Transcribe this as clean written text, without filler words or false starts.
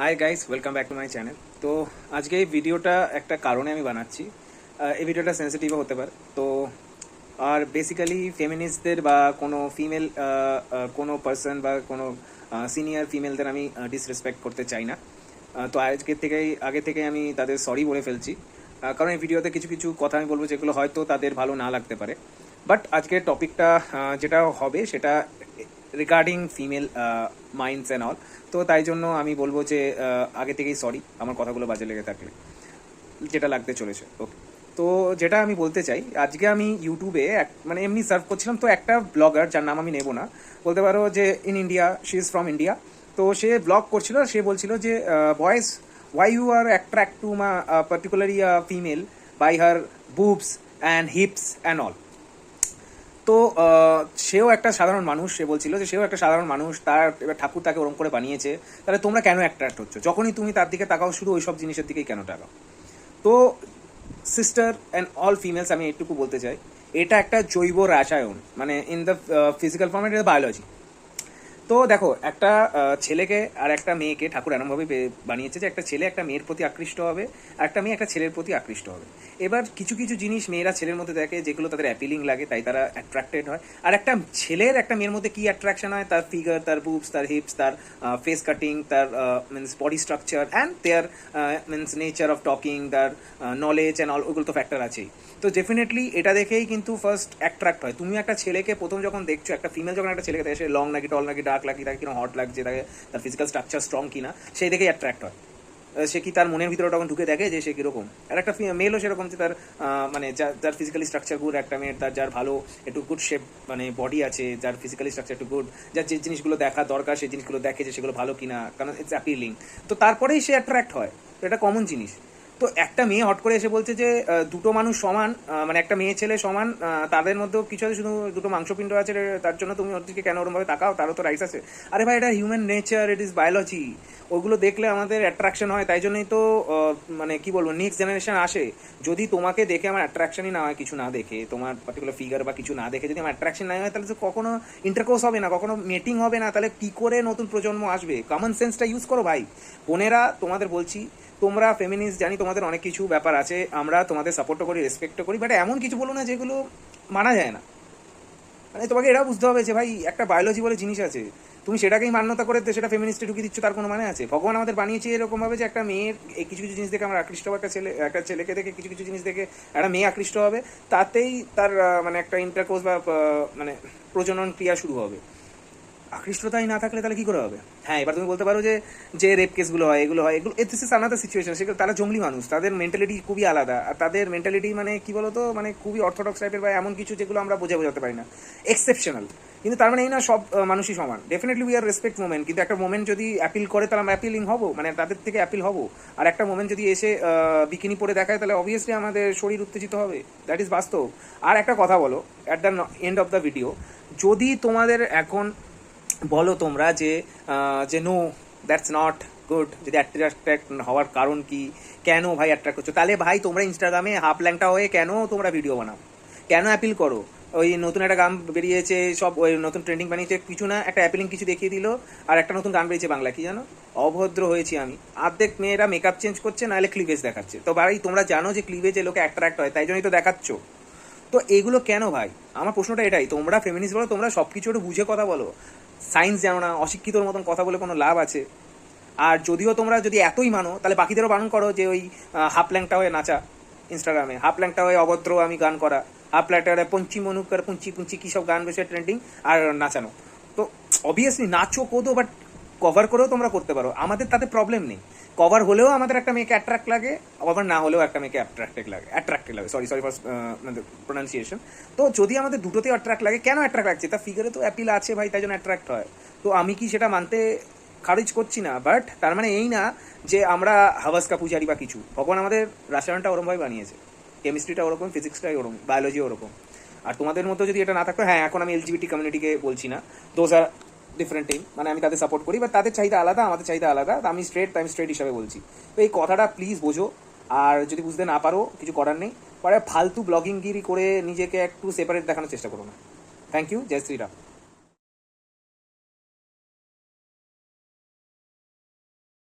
Hi guys, welcome back to my channel. তো আজকে এই ভিডিওটা একটা কারণে আমি বানাচ্ছি। এই ভিডিওটা সেন্সিটিভও হতে পারে। তো আর বেসিক্যালি ফেমিনিস্টদের বা কোনো ফিমেল কোনো পার্সন বা কোনো সিনিয়র ফিমেলদের আমি ডিসরেসপেক্ট করতে চাই না। তো আগে থেকে আমি তাদের সরি বলে ফেলছি, কারণ এই ভিডিওতে কিছু কিছু কথা আমি বলবো যেগুলো হয়তো তাদের ভালো না লাগতে পারে। বাট আজকের টপিকটা যেটা হবে সেটা regarding female minds and all. তো তাই জন্য আমি বলবো যে আগে থেকেই সরি আমার কথাগুলো বাজে লেগে থাকলে, যেটা লাগতে চলেছে। ওকে, তো যেটা আমি বলতে চাই, আজকে আমি ইউটিউবে মানে এমনি সার্ভ করছিলাম, তো একটা ব্লগার যার নাম আমি নেব না, বলতে পারো যে in India, she is from India. তো সে ব্লগ করছিল, সে বলছিল যে boys, why you are attract to my particularly a female by her boobs and hips and all. তো সেও একটা সাধারণ মানুষ, সে বলছিল যে সেও একটা সাধারণ মানুষ, তার এবার ঠাকুর তাকে ওরম করে বানিয়েছে, তাহলে তোমরা কেন অ্যাট্রাক্ট হচ্ছ? যখনই তুমি তার দিকে তাকাও শুধু ওই সব জিনিসের দিকেই কেন তাকাও? তো সিস্টার অ্যান্ড অল ফিমেলস, আমি এইটুকু বলতে চাই, এটা একটা জৈব রাসায়ন, মানে ইন দ্য ফিজিক্যাল ফর্মেট, এটা বায়োলজি। তো দেখো, একটা ছেলেকে আর একটা মেয়েকে ঠাকুর এমনভাবে বানিয়েছে যে একটা ছেলে একটা মেয়ের প্রতি আকৃষ্ট হবে, আর একটা মেয়ে একটা ছেলের প্রতি আকৃষ্ট হবে। এবার কিছু কিছু জিনিস মেয়েরা ছেলের মধ্যে দেখে যেগুলো তাদের অ্যাপিলিং লাগে, তাই তারা অ্যাট্রাক্টেড হয়। আর একটা ছেলের একটা মেয়ের মধ্যে কি অ্যাট্রাকশন হয়? তার ফিগার, তার বুবস, তার হিপস, তার ফেস কাটিং, তার means body structure and their means nature of talking, তার নলেজ অ্যান্ড অল, ওগুলো তো ফ্যাক্টর আছেই। তো ডেফিনেটলি এটা দেখেই কিন্তু ফার্স্ট অ্যাট্রাক্ট হয়। তুমি একটা ছেলেকে প্রথম যখন দেখছো, একটা ফিমেল যখন একটা ছেলেকে দেখে, সে লং নাকি টল নাকি ডার্ক লাগে, তাকে কিনা হট লাগছে, তাকে তার ফিজিক্যাল স্ট্রাকচার স্ট্রং কিনা, সেই দেখেই অ্যাট্রাক্ট হয়। সে কি তার মনের ভিতরে তখন ঢুকে দেখে যে সে কীরকম। আর একটা মেলও সেরকম, যে তার মানে যার ফিজিক্যালি স্ট্রাকচার গুড, একটা মেয়ের তার যার ভালো একটু গুড শেপ মানে বডি আছে, যার ফিজিক্যালি স্ট্রাকচার একটু গুড, যার যে জিনিসগুলো দেখা দরকার সেই জিনিসগুলো দেখে যে সেগুলো ভালো কিনা, কারণ ইটস অ্যাপিলিং। তো তারপরেই সে অ্যাট্রাক্ট হয়। তো এটা কমন জিনিস। তো একটা মেয়ে হট করে এসে বলছে যে দুটো মানুষ সমান, মানে একটা মেয়ে ছেলে সমান, তাদের মধ্যেও কিছু আছে, শুধু দুটো মাংসপিণ্ড আছে, তার জন্য তুমি ওর দিকে কেন ওরমভাবে তাকাও? তারও তো রাইটস আছে। আরে ভাই, এটা human nature, it is biology. ওইগুলো দেখলে আমাদের অ্যাট্রাকশন হয়, তাই জন্যই তো মানে কি বলবো, নেক্সট জেনারেশন আসে। যদি তোমাকে দেখে আমার অ্যাট্রাকশনই না হয়, কিছু না দেখে, তোমার পার্টিকুলার ফিগার বা কিছু না দেখে যদি আমার অ্যাট্রাকশন না হয়, তাহলে তো কখনো ইন্টারকোর্স হবে না, কখনো মেটিং হবে না। তাহলে কি করে নতুন প্রজন্ম আসবে? কমন সেন্সটা ইউজ করো ভাই। বোনেরা, তোমাদের বলছি, তোমরা ফেমিনিস্ট, জানি তোমাদের অনেক কিছু ব্যাপার আছে, আমরা তোমাদের সাপোর্টও করি, রেসপেক্টও করি, বাট এমন কিছু বলো না যেগুলো মানা যায় না। মানে তোমাকে এটাও বুঝতে হবে যে ভাই, একটা বায়োলজি বলে জিনিস আছে, তুমি সেটাকেই মান্যতা করে সেটা ফেমিনিস্টে ঢুকিয়ে দিচ্ছ, তার কোনো মানে আছে? ভগবান আমাদের বানিয়েছে এরকমভাবে যে একটা মেয়ের এই কিছু কিছু জিনিস দেখে আমরা আকৃষ্ট হবে, একটা ছেলেকে দেখে কিছু কিছু জিনিস দেখে একটা মেয়ে আকৃষ্ট হবে, তাতেই তার মানে একটা ইন্টারকোর্স বা মানে প্রজনন ক্রিয়া শুরু হবে। আকৃষ্টতাই না থাকলে তাহলে কি করে হবে? হ্যাঁ, এবার তুমি বলতে পারো যে যে রেপ কেসগুলো হয়, এগুলো হয়, এগুলো দিস ইজ আনাদার সিচুয়েশন। সেগুলো তারা জঙ্গলি মানুষ, তাদের মেন্টালিটি খুবই আলাদা। আর তাদের মেন্টালিটি মানে কি বলতো, মানে খুবই অর্থোডক্স টাইপের, বা এমন কিছু যেগুলো আমরা বোঝাতে পারি না, এক্সেপশনাল। কিন্তু তার মানে এই না সব মানুষই সমান। Definitely we are respect moment, কিন্তু একটা মোমেন্ট যদি অ্যাপিল করে তাহলে আমরা অ্যাপিলিং হবো, মানে তাদের থেকে অ্যাপিল হবো। আর একটা মোমেন্ট যদি এসে বিকিনি পরে দেখায়, তাহলে অবভিয়াসলি আমাদের শরীর উত্তেজিত হবে। দ্যাট ইজ বাস্তব। আর একটা কথা বলো, at the end of the video, যদি তোমাদের এখন বলো তোমরা যে যে নো, দ্যাটস নট গুড, যদি অ্যাট্রাক্ট হওয়ার কারণ কি, কেন ভাই অ্যাট্রাক্ট করছো, তাহলে ভাই তোমরা ইনস্টাগ্রামে হাফ ল্যাংটা হয়ে কেন তোমরা ভিডিও বানাও? কেন অ্যাপিল করো? ওই নতুন একটা গান বেরিয়েছে, সব ওই নতুন ট্রেন্ডিং বানিয়েছে, কিছু না একটা অ্যাপিলিং কিছু দেখিয়ে দিল, আর একটা নতুন গান বেরিয়েছে বাংলা, কি জানো? অভদ্র হয়েছি আমি। অর্ধেক মেয়েরা মেকআপ চেঞ্জ করছে, নাহলে ক্লিভেজ দেখাচ্ছে। তো ভাই তোমরা জানো যে ক্লিভেজে লোকে অ্যাট্রাক্ট হয়, তাই জন্যই তো দেখাচ্ছ। তো এগুলো কেন ভাই? আমার প্রশ্নটা এটাই, তোমরা ফেমিনিস্ট বলো, তোমরা সব কিছু একটু বুঝে কথা বলো। সায়েন্স জানো না, অশিক্ষিতর মতন কথা বলে কোনো লাভ আছে? আর যদিও তোমরা যদি এতই মানো, তাহলে বাকিদেরও বারণ করো যে ওই হাফ ল্যাংটা হয়ে নাচা ইনস্টাগ্রামে, হাফ ল্যাংটা হয়ে অভদ্র আমি গান করা, হাফ ল্যাংটা হয়ে পঞ্চি মনুকার পুঞ্চি পুঞ্চি কী সব গান বেশি ট্রেন্ডিং, আর নাচানো। তো অবভিয়াসলি নাচো কোদো, বাট কভার করেও তোমরা করতে পারো, আমাদের তাতে প্রবলেম নেই। কভার হলেও আমাদের একটা মেয়েকে অ্যাট্রাক্ট লাগে, কভার না হলেও একটা মেয়েকে অ্যাট্রাক্টেড লাগে, সরি ফর প্রোনাউন্সিয়েশন। তো যদি আমাদের দুটোতেই অ্যাট্রাক্ট লাগে, কেন অ্যাট্রাক্ট লাগছে? তার ফিগারে তো অ্যাপিল আছে ভাই, তাই জন্য অ্যাট্রাক্ট হয়। তো আমি কি সেটা মানতে খারিজ করছি না, বাট তার মানে এই না যে আমরা হাওয়াস কা পূজারি বা কিছু। ভগবান আমাদের রাসায়নটা ওরমভাবে বানিয়েছে, কেমিস্ট্রিটা ওরকম, ফিজিক্সটাই ওরকম, বায়োলজি ওরকম। আর তোমাদের মতো যদি এটা না থাকতো, হ্যাঁ এখন আমি এলজিবিটি কমিউনিটিকে বলছি না, দোজ আর ডিফারেন্ট টিম, মানে আমি তাদের সাপোর্ট করি, বাট তাদের চাহিদা আলাদা, আমাদের চাহিদা আলাদা। আমি স্ট্রেট হিসাবে বলছি। তো এই কথাটা প্লিজ বোঝো। আর যদি বুঝতে না পারো, কিছু করার নেই, পরে ফালতু ব্লগিংগিরি করে নিজেকে একটু সেপারেট দেখানোর চেষ্টা করো না। থ্যাংক ইউ, জয় শ্রীরাম।